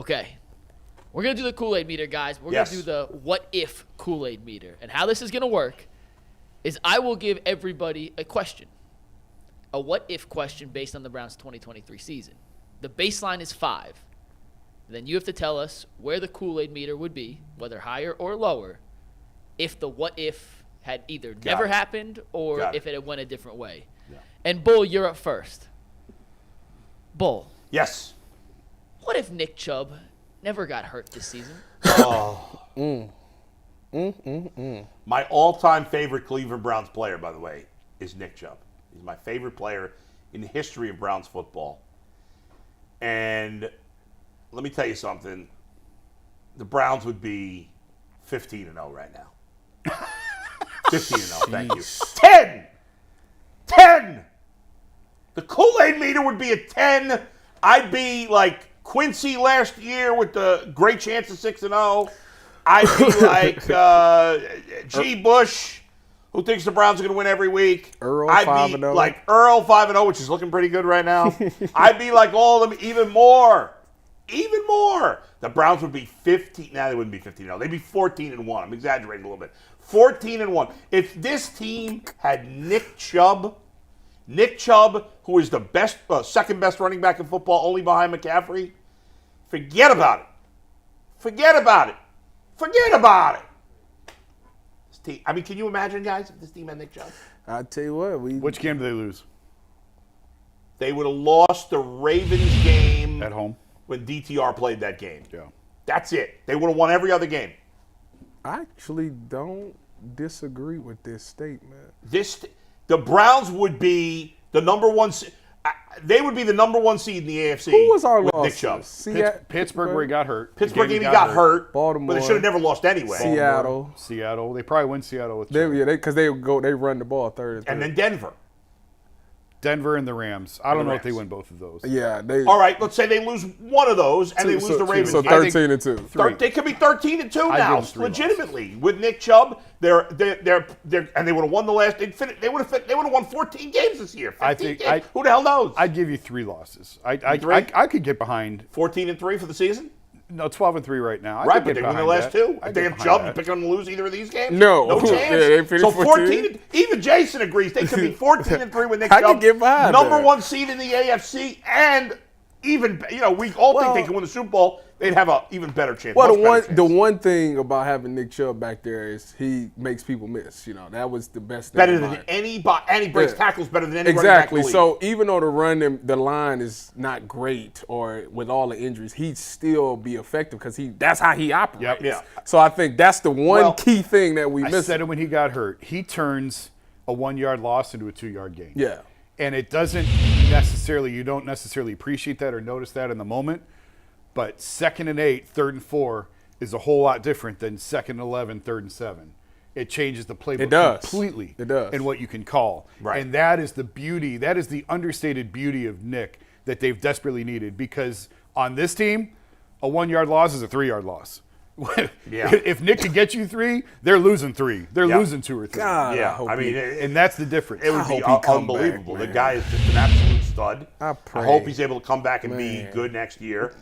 Okay. We're going to do the Kool-Aid meter, guys. We're going to do the what-if Kool-Aid meter. And how this is going to work is I will give everybody a question, a what-if question based on the Browns' 2023 season. The baseline is 5. Then you have to tell us where the Kool-Aid meter would be, whether higher or lower, if the what-if had either never happened or if it had went a different way. Yeah. And, Bull, you're up first. Bull. Yes. What if Nick Chubb never got hurt this season? My all-time favorite Cleveland Browns player, by the way, is Nick Chubb. He's my favorite player in the history of Browns football. And let me tell you something. The Browns would be 15-0 right now. 15-0, thank you. 10! 10! The Kool-Aid meter would be a 10. I'd be like Quincy last year with the great chance of 6-0. I'd be like G. Bush, who thinks the Browns are going to win every week. I'd be like Earl 5-0, which is looking pretty good right now. I'd be like all of them, even more. Even more. The Browns would be 15. Now they wouldn't be 15-0. They'd be 14-1. I'm exaggerating a little bit. 14-1. If this team had Nick Chubb, who is the best, second best running back in football, only behind McCaffrey, forget about it. Forget about it. Forget about it. This team, I mean, can you imagine, guys, if this team had Nick Chubb? I'll tell you what. Which game do they lose? They would have lost the Ravens game at home when DTR played that game. Yeah. That's it. They would have won every other game. I actually don't disagree with this statement. The Browns would be the number one. They would be the number one seed in the AFC. Who was our with loss? Nick Chubb? Pittsburgh, where he got hurt. Pittsburgh game he got hurt. Baltimore, but they should have never lost anyway. Seattle. They probably win Seattle with Chubb. Because they run the ball third. And then Denver and the Rams. I don't know if they win both of those. Yeah. All right, let's say they lose one of those and they lose the Ravens. So 13-2. They could be 13-2 now, legitimately. With Nick Chubb, they're and they would have won the last. They would have won 14 games this year. 15 games. Who the hell knows? I'd give you 3 losses. I could get behind 14-3 for the season. No, 12-3 right now. Right, but they win the last 2. If they have Chubb, you pick them to lose either of these games? No chance. Yeah, they so 14. Even Jason agrees they could be 14-3 with Nick Chubb. I can get behind number 1 seed in the AFC, and even we all think they can win the Super Bowl. They'd have an even better chance. Well, the one thing about having Nick Chubb back there is he makes people miss. That was the best thing. Better than anybody, and he breaks tackles better than anybody. Exactly. So even though the line is not great, or with all the injuries, he'd still be effective because that's how he operates. Yep. Yeah. So I think that's the one key thing that we missed. I said it when he got hurt. He turns a 1-yard loss into a 2-yard gain. Yeah. And you don't necessarily appreciate that or notice that in the moment. But 2nd and 8, 3rd and 4 is a whole lot different than 2nd and 11, 3rd and 7. It changes the playbook completely. It does. And what you can call. Right. And that is the beauty. That is the understated beauty of Nick that they've desperately needed. Because on this team, a 1-yard loss is a 3-yard loss. If Nick could get you 3, they're losing 3. They're losing 2 or 3. God, and that's the difference. It would be unbelievable. The guy is just an absolute stud. I hope he's able to come back and be good next year.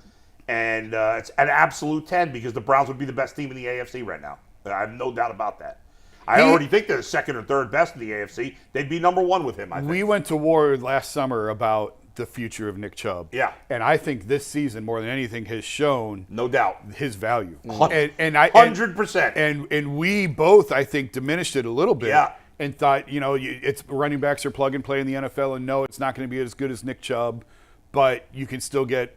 And it's an absolute 10 because the Browns would be the best team in the AFC right now. I have no doubt about that. I already think they're the 2nd or 3rd best in the AFC. They'd be number 1 with him, I think. We went to war last summer about the future of Nick Chubb. Yeah. And I think this season, more than anything, has shown no doubt his value. 100%. And we both, I think, diminished it a little bit. Yeah. And thought, it's running backs are plug and play in the NFL, and no, it's not going to be as good as Nick Chubb, but you can still get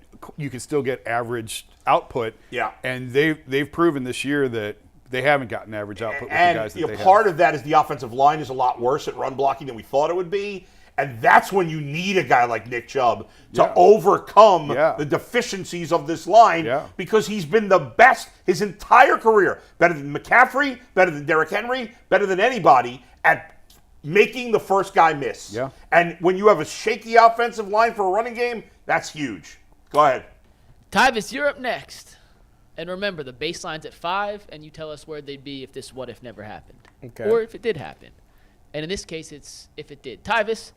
average output. Yeah. And they've proven this year that they haven't gotten average output with the guys that they have. Part of that is the offensive line is a lot worse at run blocking than we thought it would be. And that's when you need a guy like Nick Chubb to overcome the deficiencies of this line because he's been the best his entire career. Better than McCaffrey, better than Derrick Henry, better than anybody at making the first guy miss. Yeah. And when you have a shaky offensive line for a running game, that's huge. Go ahead. Tyvis, you're up next. And remember, the baseline's at 5, and you tell us where they'd be if this what if never happened. Okay. Or if it did happen. And in this case, it's if it did. Tyvis,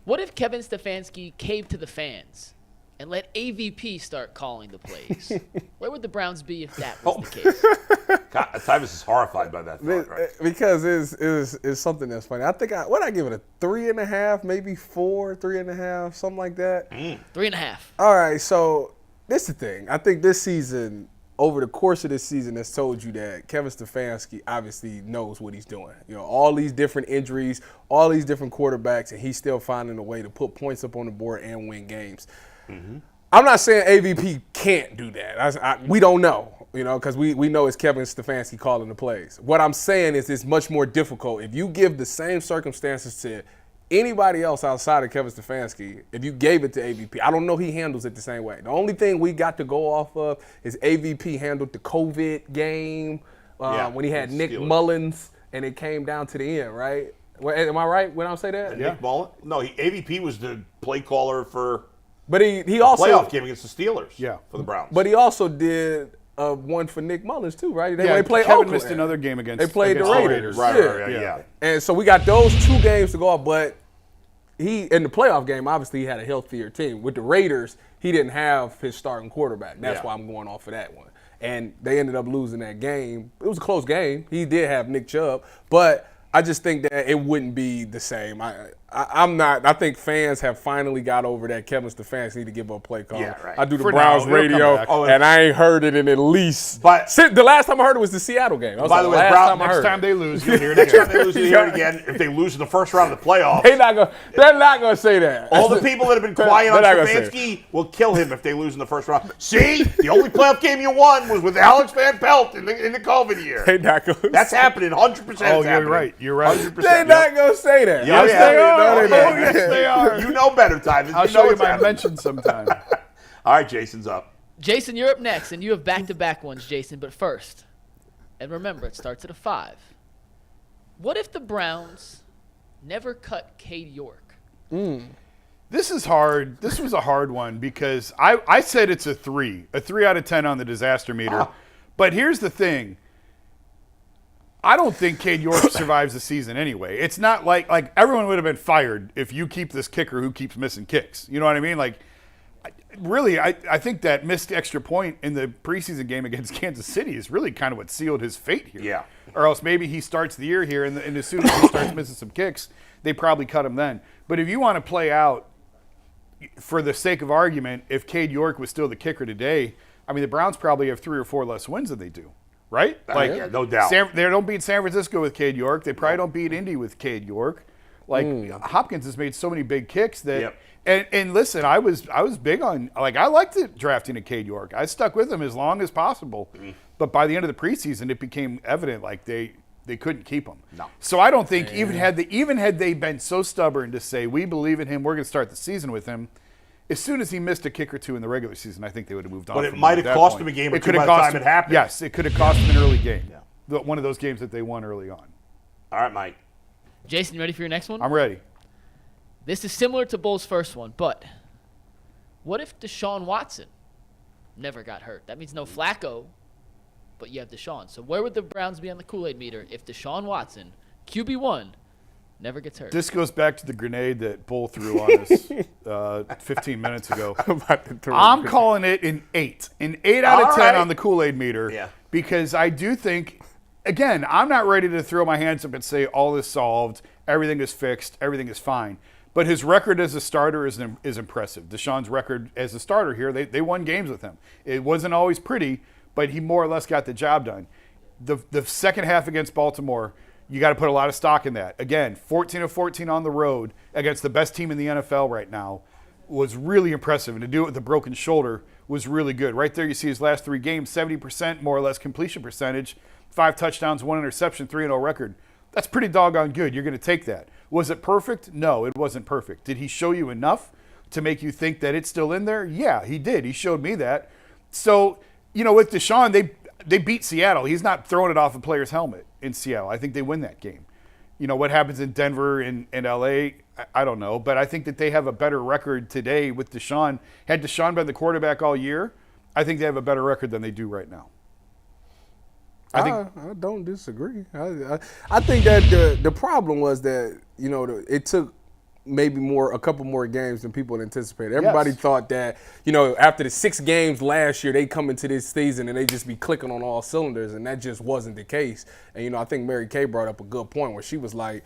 what if Kevin Stefanski caved to the fans and let AVP start calling the plays, where would the Browns be if that was the case? God, Tyvis is horrified by that thought, right? Because it's something that's funny. I think I give it a 3.5, maybe 4, 3.5, something like that. 3.5. All right, so this is the thing. I think this season, over the course of this season, has told you that Kevin Stefanski obviously knows what he's doing. You know, all these different injuries, all these different quarterbacks, and he's still finding a way to put points up on the board and win games. I'm not saying AVP can't do that. We don't know, you know, because we know it's Kevin Stefanski calling the plays. What I'm saying is it's much more difficult. If you give the same circumstances to anybody else outside of Kevin Stefanski, if you gave it to AVP, I don't know he handles it the same way. The only thing we got to go off of is AVP handled the COVID game when he had Nick Mullins, and it came down to the end, right? Am I right when I say that? Nick Mullins? No, AVP was the play caller for but he also playoff game against the Steelers for the Browns. But he also did one for Nick Mullins too, right? They played Kevin Oakland. missed another game against They played the Raiders. Right. And so we got those 2 games to go off, but he in the playoff game, obviously he had a healthier team. With the Raiders, he didn't have his starting quarterback. That's why I'm going off of that one. And they ended up losing that game. It was a close game. He did have Nick Chubb, but I just think that it wouldn't be the same. I'm not. I think fans have finally got over that Kevin Stefanski need to give up a play call. Yeah, right. I do the For Browns now, he'll radio, come and I ain't heard it in at least. But The last time I heard it was the Seattle game. by the way, Next time they lose, you'll hear it next again. time they lose, you hear it again. If they lose in the first round of the playoffs, They're not gonna say that. all the people that have been quiet on They're not gonna say Stefanski will kill him if they lose in the first round. See, the only playoff game you won was with Alex Van Pelt in the COVID year. They're not gonna That's happening 100%. Oh, you're right. You're right. 100%. They're not gonna say that. Yeah, Yes, yeah. they are. Oh, No, they're not. yes, they are. You know better, Tyvis. I'll You show know you what's my happening. mention sometime. All right, Jason's up. Jason, you're up next, and you have back-to-back ones, Jason. But first, and remember, it starts at a 5. What if the Browns never cut Kade York? This is hard. This was a hard one because I said it's a 3 out of 10 on the disaster meter. But here's the thing. I don't think Kade York survives the season anyway. It's not like everyone would have been fired if you keep this kicker who keeps missing kicks. You know what I mean? Like, really, I think that missed extra point in the preseason game against Kansas City is really kind of what sealed his fate here. Yeah. Or else maybe he starts the year here, and as soon as he starts missing some kicks, they probably cut him then. But if you want to play out, for the sake of argument, if Kade York was still the kicker today, I mean, the Browns probably have 3 or 4 less wins than they do. Right? Like, yeah, no doubt. They don't beat San Francisco with Kade York. They probably don't beat Indy with Kade York. Like, Hopkins has made so many big kicks that and listen, I was big on, like, I liked the drafting of Kade York. I stuck with him as long as possible. But by the end of the preseason, it became evident like they couldn't keep him. No. So I don't think even had they been so stubborn to say we believe in him, we're going to start the season with him. As soon as he missed a kick or 2 in the regular season, I think they would have moved on. But it might have cost him a game or 2 by the time it happened. Yes, it could have cost him an early game. Yeah. One of those games that they won early on. All right, Mike. Jason, you ready for your next one? I'm ready. This is similar to Bull's first one, but what if Deshaun Watson never got hurt? That means no Flacco, but you have Deshaun. So where would the Browns be on the Kool-Aid meter if Deshaun Watson, QB1, never gets hurt? This goes back to the grenade that Bull threw on us 15 minutes ago. I'm calling it an 8. An 8 out of 10 on the Kool-Aid meter. Yeah. Because I do think, again, I'm not ready to throw my hands up and say all is solved, everything is fixed, everything is fine. But his record as a starter is impressive. Deshaun's record as a starter here, they won games with him. It wasn't always pretty, but he more or less got the job done. The second half against Baltimore, you got to put a lot of stock in that. Again, 14 of 14 on the road against the best team in the NFL right now was really impressive. And to do it with a broken shoulder was really good. Right there you see his last 3 games, 70% more or less completion percentage, 5 touchdowns, 1 interception, 3-0 record. That's pretty doggone good. You're going to take that. Was it perfect? No, it wasn't perfect. Did he show you enough to make you think that it's still in there? Yeah, he did. He showed me that. So, with Deshaun, they beat Seattle. He's not throwing it off a player's helmet in Seattle. I think they win that game. What happens in Denver and L.A., I don't know. But I think that they have a better record today with Deshaun. Had Deshaun been the quarterback all year, I think they have a better record than they do right now. I don't disagree. I think that the problem was that, it took maybe a couple more games than people had anticipated. Everybody thought that, after the 6 games last year, they come into this season and they just be clicking on all cylinders, and that just wasn't the case. And, I think Mary Kay brought up a good point where she was like,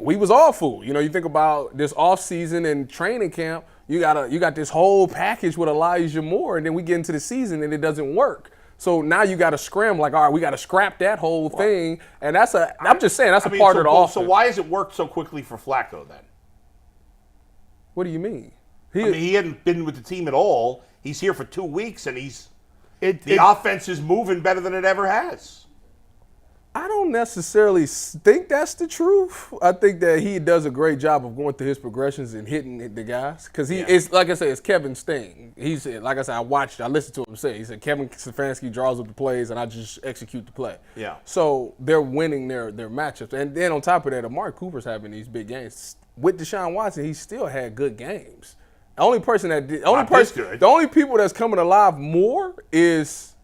we was all fooled. You think about this offseason and training camp, you got this whole package with Elijah Moore, and then we get into the season and it doesn't work. So now you got to scram, like, all right, we got to scrap that whole thing. And I'm just saying, that's a part of the offense. So why has it worked so quickly for Flacco then? What do you mean? He hadn't been with the team at all. He's here for 2 weeks, and the offense is moving better than it ever has. I don't necessarily think that's the truth. I think that he does a great job of going through his progressions and hitting the guys. Because it's like I said, it's Kevin's thing. He said, like I said, I listened to him say, he said, Kevin Stefanski draws up the plays and I just execute the play. Yeah. So they're winning their matchups. And then on top of that, Amari Cooper's having these big games. With Deshaun Watson, he still had good games. The only people that's coming alive more is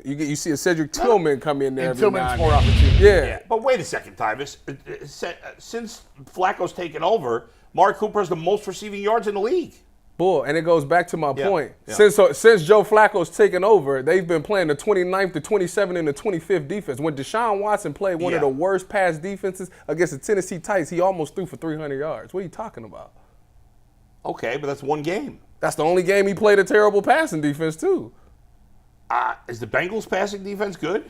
you see a Cedric Tillman come in there. And Tillman's more opportunity. Yeah. But wait a second, Tyvis. Since Flacco's taken over, Amari Cooper has the most receiving yards in the league. Boy, and it goes back to my point. Yeah. Since Joe Flacco's taken over, they've been playing the 29th, the 27th, and the 25th defense. When Deshaun Watson played one of the worst pass defenses against the Tennessee Titans, he almost threw for 300 yards. What are you talking about? Okay, but that's one game. That's the only game he played a terrible passing defense, too. Is the Bengals passing defense good?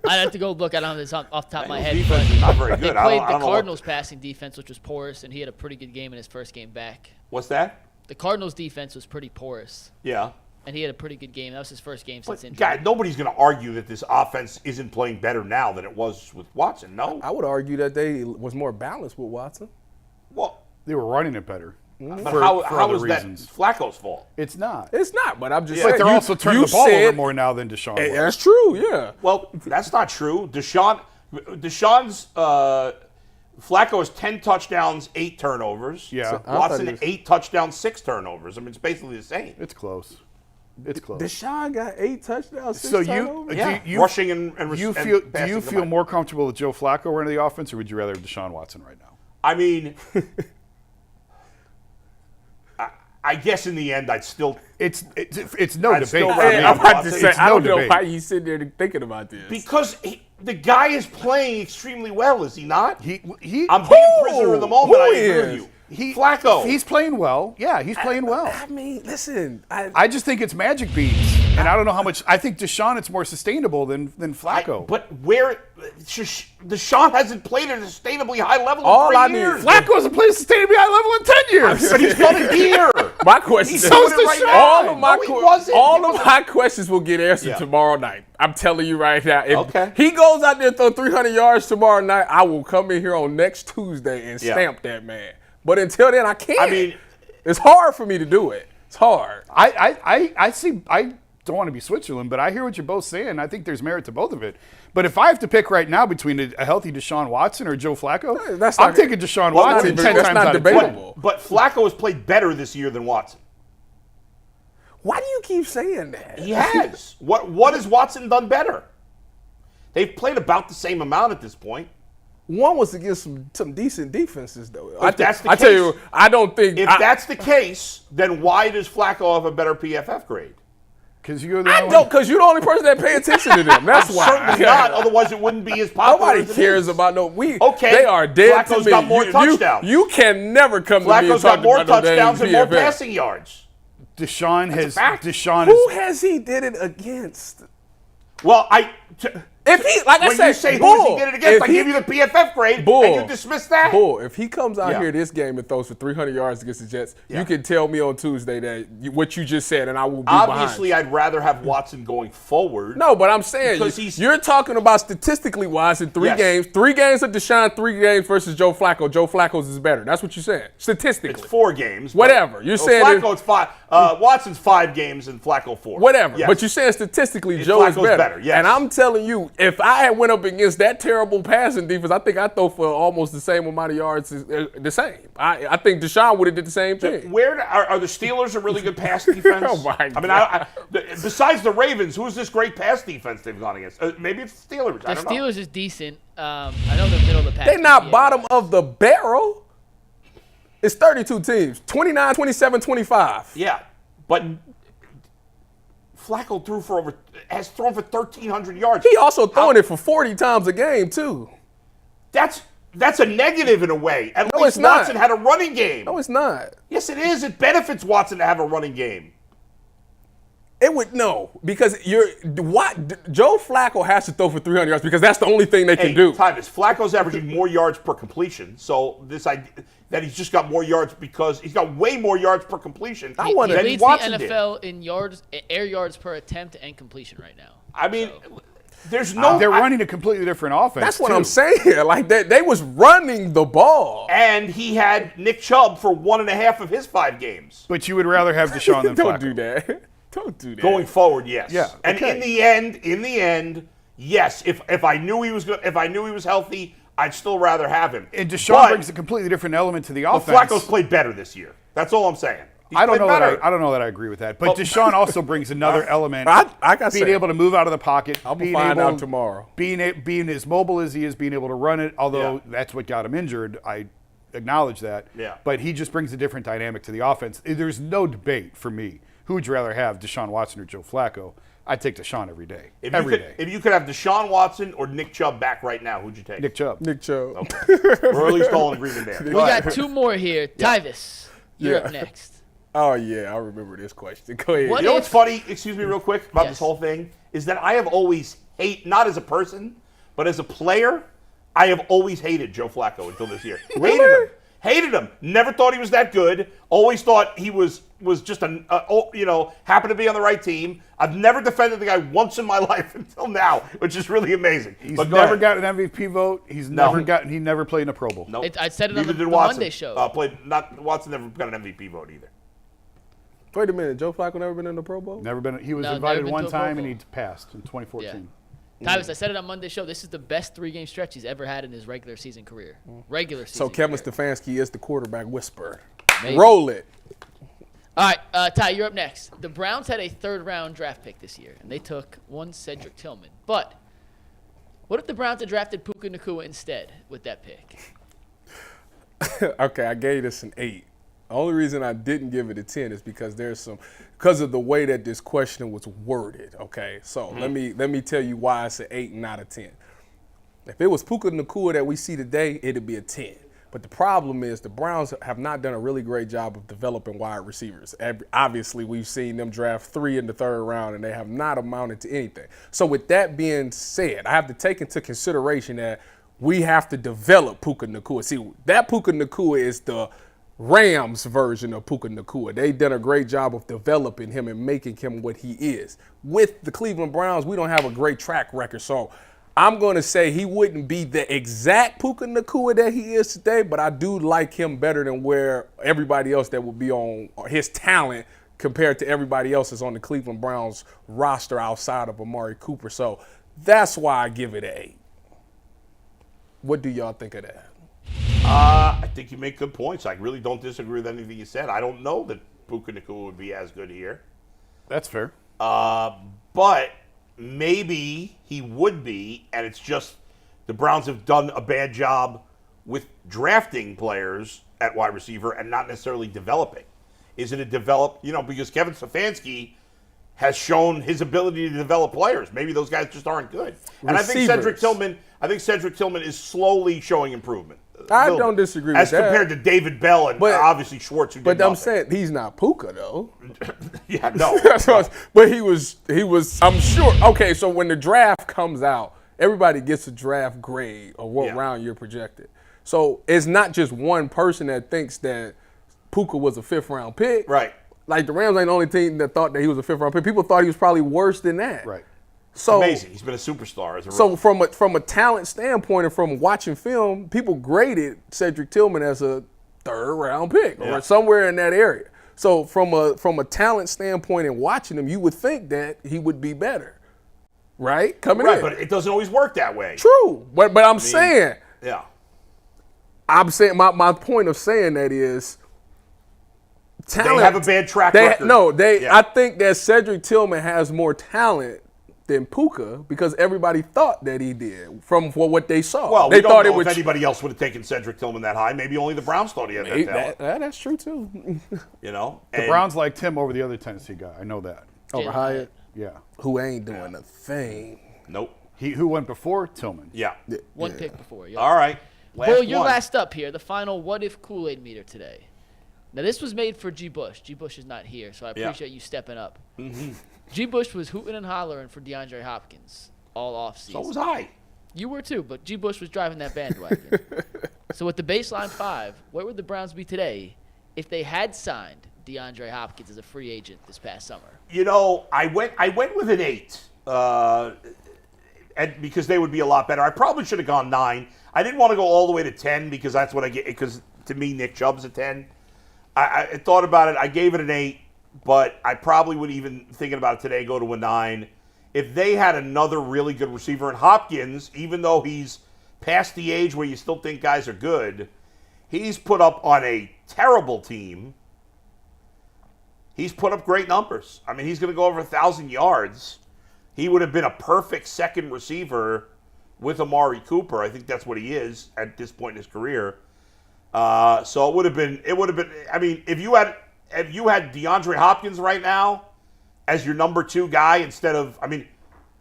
I'd have to go look. I don't have this off the top of my head. Defense is not very good. They played the Cardinals passing defense, which was porous, and he had a pretty good game in his first game back. What's that? The Cardinals defense was pretty porous. Yeah. And he had a pretty good game. That was his first game since injury. God, nobody's going to argue that this offense isn't playing better now than it was with Watson, no? I would argue that they was more balanced with Watson. Well, they were running it better. But how is that Flacco's fault? It's not. It's not, but I'm just saying. But they're also turning the ball over more now than Deshaun. That's true, yeah. Well, that's not true. Deshaun's Flacco has 10 touchdowns, 8 turnovers. Yeah. So Watson 8 touchdowns, 6 turnovers. I mean, it's basically the same. It's close. It's close. Deshaun got 8 touchdowns, 6 turnovers? Rushing and do you feel more comfortable with Joe Flacco running the offense, or would you rather have Deshaun Watson right now? I mean, I guess in the end, I'd still. It's no debate. I'm about to say, I don't know why you sitting there thinking about this. Because the guy is playing extremely well, is he not? I'm being prisoner of the moment. I agree with you. Flacco. He's playing well. Yeah, he's playing well. I mean, listen. I just think it's magic beans. And I don't know how much. I think Deshaun, it's more sustainable than Flacco. But Deshaun hasn't played at a sustainably high level in 3 years. Flacco hasn't played at a sustainably high level in 10 years. But he's done it here. My question is, all of my questions will get answered tomorrow night. I'm telling you right now. If he goes out there and throw 300 yards tomorrow night, I will come in here on next Tuesday and stamp that man. But until then, I can't. I mean, it's hard for me to do it. It's hard. I see. I don't want to be Switzerland, but I hear what you're both saying. I think there's merit to both of it. But if I have to pick right now between a healthy Deshaun Watson or Joe Flacco, I'm taking Deshaun Watson 10 times out of 10. But Flacco has played better this year than Watson. Why do you keep saying that? He has. What has Watson done better? They've played about the same amount at this point. One was against some decent defenses, though. If that's the case, tell you, I don't think. If that's the case, then why does Flacco have a better PFF grade? Because you're because you're the only person that pay attention to them. That's why. Certainly not. Otherwise, it wouldn't be as popular. Nobody cares about no. Okay. They are dead Flacco's to me. got more touchdowns. You can never come to me and Flacco's talk got more about touchdowns and more PFF. passing yards. Deshaun Who has he did it against? Well, if he, like I said, when you say who he did it against, I give you the PFF grade, and you dismiss that. If he comes out here this game and throws for 300 yards against the Jets, you can tell me on Tuesday that what you just said, and I will be Obviously, behind. I'd rather have Watson going forward. No, but I'm saying you're talking about statistically wise in 3 games. 3 games of Deshaun, 3 games versus Joe Flacco. Joe Flacco's is better. That's what you're saying. Statistically. It's 4 games. Whatever. You're saying Flacco, it's 5. Watson's 5 games and Flacco 4. Whatever. Yes. But you're saying statistically Joe is better. Yes. And I'm telling you, if I had went up against that terrible passing defense, I think I'd throw for almost the same amount of yards. The same. I think Deshaun would have did the same thing. Where are the Steelers a really good pass defense? Oh my God. I mean, besides the Ravens, who's this great pass defense they've gone against? Maybe it's the Steelers. I don't know. The Steelers is decent. I know they're middle of the pack. They're not bottom of the barrel. It's 32 teams. 29, 27, 25. Yeah, but Flacco has thrown for 1,300 yards. He also throwing it for 40 times a game, too. That's a negative in a way. At No, least it's not. Watson had a running game. No, it's not. Yes, it is. It benefits Watson to have a running game. It would because Joe Flacco has to throw for 300 yards because that's the only thing they can do. Tyvis, Flacco's averaging more yards per completion. So this idea that he's just got more yards because he's got way more yards per completion. I wonder- than He leads Watson the did. NFL in air yards per attempt and completion right now. I mean, there's no. They're running a completely different offense. That's what too. I'm saying. Like they was running the ball. And he had Nick Chubb for 1.5 of his 5 games. But you would rather have Deshaun than Don't Flacco. do that. Don't do that. Going forward, yes. Yeah, And okay. in the end, yes. If I knew he was good, if I knew he was healthy, I'd still rather have him. And Deshaun brings a completely different element to the But offense. Flacco's played better this year. That's all I'm saying. He's I don't played know better. I don't know that I agree with that. But Deshaun also brings another element. Being able to move out of the pocket. I'm being gonna find able, out tomorrow. Being as mobile as he is, being able to run it. Although that's what got him injured. I acknowledge that. Yeah. But he just brings a different dynamic to the offense. There's no debate for me. Who would you rather have, Deshaun Watson or Joe Flacco? I'd take Deshaun every day. If you could have Deshaun Watson or Nick Chubb back right now, who'd you take? Nick Chubb. Nick Chubb. Okay. We're at least all in agreement there. We got 2 more here. Tyvis, you're Yeah. up next. Oh yeah, I remember this question. Go ahead. What You know if- what's funny, excuse me real quick, about Yes. this whole thing, is that I have always not as a person, but as a player, I have always hated Joe Flacco until this year. Hated him. Never thought he was that good. Always thought he was just happened to be on the right team. I've never defended the guy once in my life until now, which is really amazing. He's But never gotten an MVP vote. He never played in a Pro Bowl. Nope. I said it on Neither the did Watson. Monday show. Watson never got an MVP vote either. Wait a minute, Joe Flacco never been in the Pro Bowl? Never been. He was No, invited never been one to a Pro time and Bowl. he passed in 2014. Tyvis, I said it on Monday show. This is the best 3-game stretch he's ever had in his regular season career. Regular season. So Kevin career. Stefanski is the quarterback whisperer. Maybe. Roll it. All right, Ty, you're up next. The Browns had a 3rd-round draft pick this year, and they took one Cedric Tillman. But what if the Browns had drafted Puka Thea instead with that pick? Okay, I gave this an 8. The only reason I didn't give it a 10 is because because of the way that this question was worded. Okay, so let me tell you why it's an 8 and not a 10. If it was Puka Thea that we see today, it'd be a 10. But the problem is the Browns have not done a really great job of developing wide receivers. Obviously, we've seen them draft 3 in the 3rd round, and they have not amounted to anything. So with that being said, I have to take into consideration that we have to develop Puka Thea. See, that Puka Thea is the Rams version of Puka Thea. They've done a great job of developing him and making him what he is. With the Cleveland Browns, we don't have a great track record, so I'm going to say he wouldn't be the exact Puka Thea that he is today, but I do like him better than where everybody else that would be on his talent compared to everybody else is on the Cleveland Browns roster outside of Amari Cooper. So that's why I give it an 8. What do y'all think of that? I think you make good points. I really don't disagree with anything you said. I don't know that Puka Thea would be as good here. That's fair. But maybe he would be, and it's just the Browns have done a bad job with drafting players at wide receiver and not necessarily developing. Is it a because Kevin Stefanski has shown his ability to develop players. Maybe those guys just aren't good. And I think Cedric Tillman is slowly showing improvement. I don't disagree with that. As compared to David Bell and obviously Schwartz, who did nothing. I'm saying he's not Puka, though. Yeah, no. But he was, I'm sure. Okay, so when the draft comes out, everybody gets a draft grade of what round you're projected. So it's not just one person that thinks that Puka was a 5th-round pick. Right. Like the Rams ain't the only team that thought that he was a 5th-round pick. People thought he was probably worse than that. Right. So amazing. He's been a superstar as a So rookie. from a talent standpoint and from watching film, people graded Cedric Tillman as a 3rd-round pick or somewhere in that area. So from a talent standpoint and watching him, you would think that he would be better, right? Coming in. But it doesn't always work that way. True, but I'm saying, Yeah. my point of saying that is talent. They have a bad track record. I think that Cedric Tillman has more talent than Puka because everybody thought that he did from what they saw. Well, they we don't thought know if anybody else would have taken Cedric Tillman that high. Maybe only the Browns thought he had that talent. That's true, too. You know? The Browns liked him over the other Tennessee guy. I know that. Over Hyatt? Yeah. Who ain't doing a thing. Nope. Who went before Tillman? Yeah. One pick before. Yep. All right. Bull, you're last up here. The final what if KoolAid meter today. Now, this was made for G. Bush. G. Bush is not here, so I appreciate you stepping up. Mm-hmm. G. Bush was hooting and hollering for DeAndre Hopkins all offseason. So was I. You were too, but G. Bush was driving that bandwagon. So with the baseline 5, where would the Browns be today if they had signed DeAndre Hopkins as a free agent this past summer? You know, I went with an 8 and because they would be a lot better. I probably should have gone 9. I didn't want to go all the way to 10 because that's what I get. Because to me, Nick Chubb's a 10. I thought about it. I gave it an 8, but I probably would even, thinking about it today, go to a 9. If they had another really good receiver, and Hopkins, even though he's past the age where you still think guys are good, he's put up on a terrible team. He's put up great numbers. I mean, he's going to go over 1,000 yards. He would have been a perfect second receiver with Amari Cooper. I think that's what he is at this point in his career. So it would have been. I mean, if you had DeAndre Hopkins right now as your number 2 guy instead of, I mean,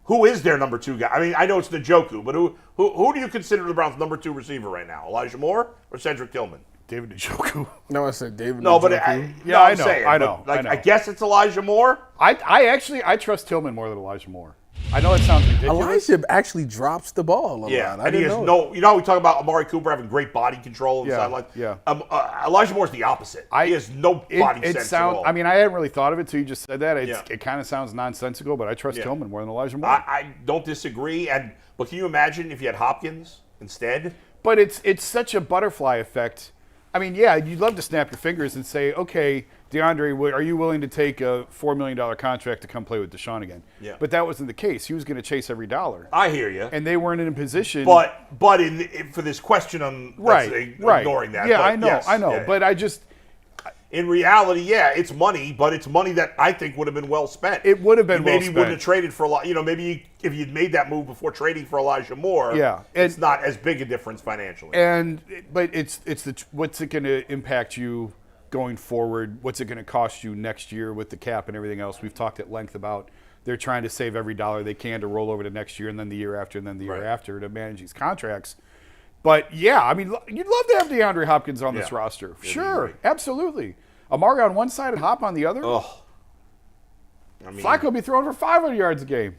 who is their number 2 guy? I mean, I know it's Njoku, but who do you consider the Browns' number 2 receiver right now? Elijah Moore or Cedric Tillman? David Njoku. No, I said David. No, but I know. I guess it's Elijah Moore. I trust Tillman more than Elijah Moore. I know it sounds ridiculous. Elijah actually drops the ball a lot. And he has no. You know, we talk about Amari Cooper having great body control on the sideline. Yeah. Elijah Moore's the opposite. He has no body sense at all. I mean, I hadn't really thought of it until you just said that. It kind of sounds nonsensical, but I trust Tillman more than Elijah Moore. I don't disagree. But can you imagine if you had Hopkins instead? But it's such a butterfly effect. I mean, yeah, you'd love to snap your fingers and say, okay, DeAndre, are you willing to take a $4 million contract to come play with Deshaun again? Yeah. But that wasn't the case. He was going to chase every dollar. I hear you. And they weren't in a position. But for this question, ignoring that. Yeah, but I know. Yeah. But I just. In reality, it's money, but it's money that I think would have been well spent. It would have been well spent. Maybe wouldn't have traded for a lot. You know, maybe if you'd made that move before trading for Elijah Moore, it's not as big a difference financially. But it's what's it going to impact you going forward? What's it going to cost you next year with the cap and everything else? We've talked at length about they're trying to save every dollar they can to roll over to next year and then the year after and then the year after to manage these contracts. But, yeah, I mean, you'd love to have DeAndre Hopkins on this roster. Sure, absolutely. Amari on one side and Hop on the other. Oh. I mean, Flacco be throwing for 500 yards a game.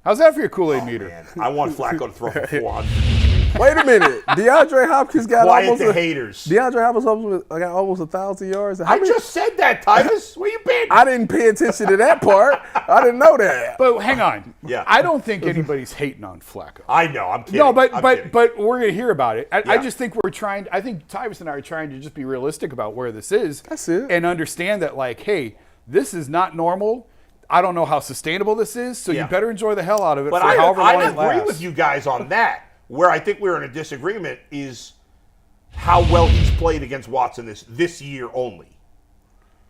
How's that for your KoolAid meter? Man. I want Flacco to throw for 400. Wait a minute. DeAndre Hopkins got Quiet the haters. DeAndre Hopkins got almost 1,000 yards. I just said that, Tyvis. Where you been? I didn't pay attention to that part. I didn't know that. But hang on. Yeah. I don't think anybody's hating on Flacco. I know. I'm kidding. No, but kidding. we're going to hear about it. I just think I think Tyvis and I are trying to just be realistic about where this is. That's it. And understand that, like, hey, this is not normal. I don't know how sustainable this is, so you better enjoy the hell out of it but for however long it lasts. I agree with you guys on that. Where I think we're in a disagreement is how well he's played against Watson this year only.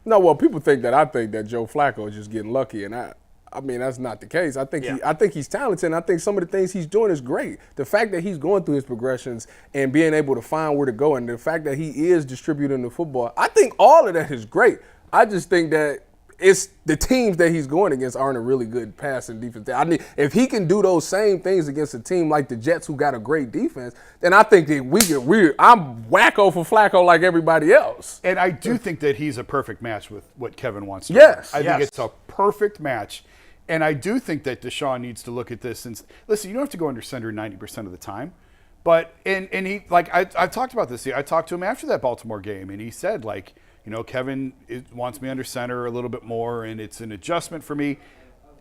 No, well, people think that I think that Joe Flacco is just getting lucky, and I mean that's not the case. I think he's talented, and I think some of the things he's doing is great. The fact that he's going through his progressions and being able to find where to go, and the fact that he is distributing the football, I think all of that is great. I just think that it's the teams that he's going against aren't a really good passing defense. I mean, if he can do those same things against a team like the Jets who got a great defense, then I think that I'm wacko for Flacco like everybody else. And I do think that he's a perfect match with what Kevin wants to do. Yes. I think it's a perfect match. And I do think that Deshaun needs to look at this and listen, you don't have to go under center 90% of the time. But and he, like, I've talked about this. I talked to him after that Baltimore game, and he said, like, you know, Kevin wants me under center a little bit more, and it's an adjustment for me.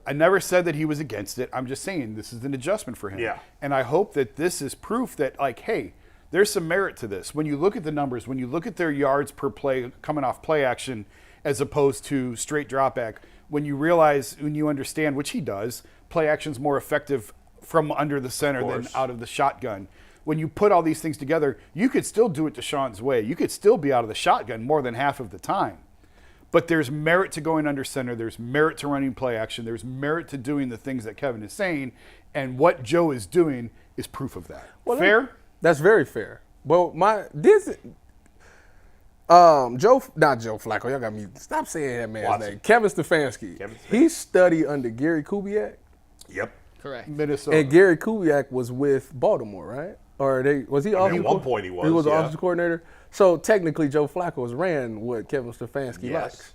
I never said that he was against it. I'm just saying this is an adjustment for him. Yeah. And I hope that this is proof that, like, hey, there's some merit to this. When you look at the numbers, when you look at their yards per play coming off play action as opposed to straight drop back, when you realize, when you understand, which he does, play action's more effective from under the center than out of the shotgun. When you put all these things together, you could still do it Deshaun's way. You could still be out of the shotgun more than half of the time. But there's merit to going under center. There's merit to running play action. There's merit to doing the things that Kevin is saying. And what Joe is doing is proof of that. Well, fair? That's very fair. Well, not Joe Flacco. Y'all got me. Stop saying that man's Watson. name. Kevin Stefanski. He studied under Gary Kubiak. Yep. Correct. Minnesota. And Gary Kubiak was with Baltimore, right? Or was he? At one point he was. He was the yeah. offensive coordinator. So technically, Joe Flacco has ran what Kevin Stefanski likes.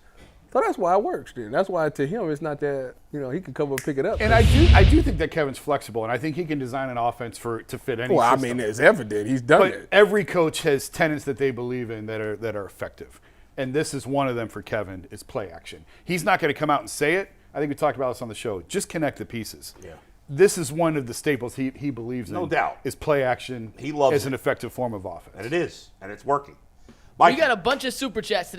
So that's why it works. Then that's why to him it's not that he can come up and pick it up. And I do think that Kevin's flexible, and I think he can design an offense to fit any. Well, system. I mean, it's evident he's done But it. every coach has tenets that they believe in that are effective, and this is one of them for Kevin. Is play action. He's not going to come out and say it. I think we talked about this on the show. Just connect the pieces. Yeah. This is one of the staples he believes in. No doubt. Is play action. He loves as it. an effective form of offense. And it is, and it's working. We got a bunch of super chats today.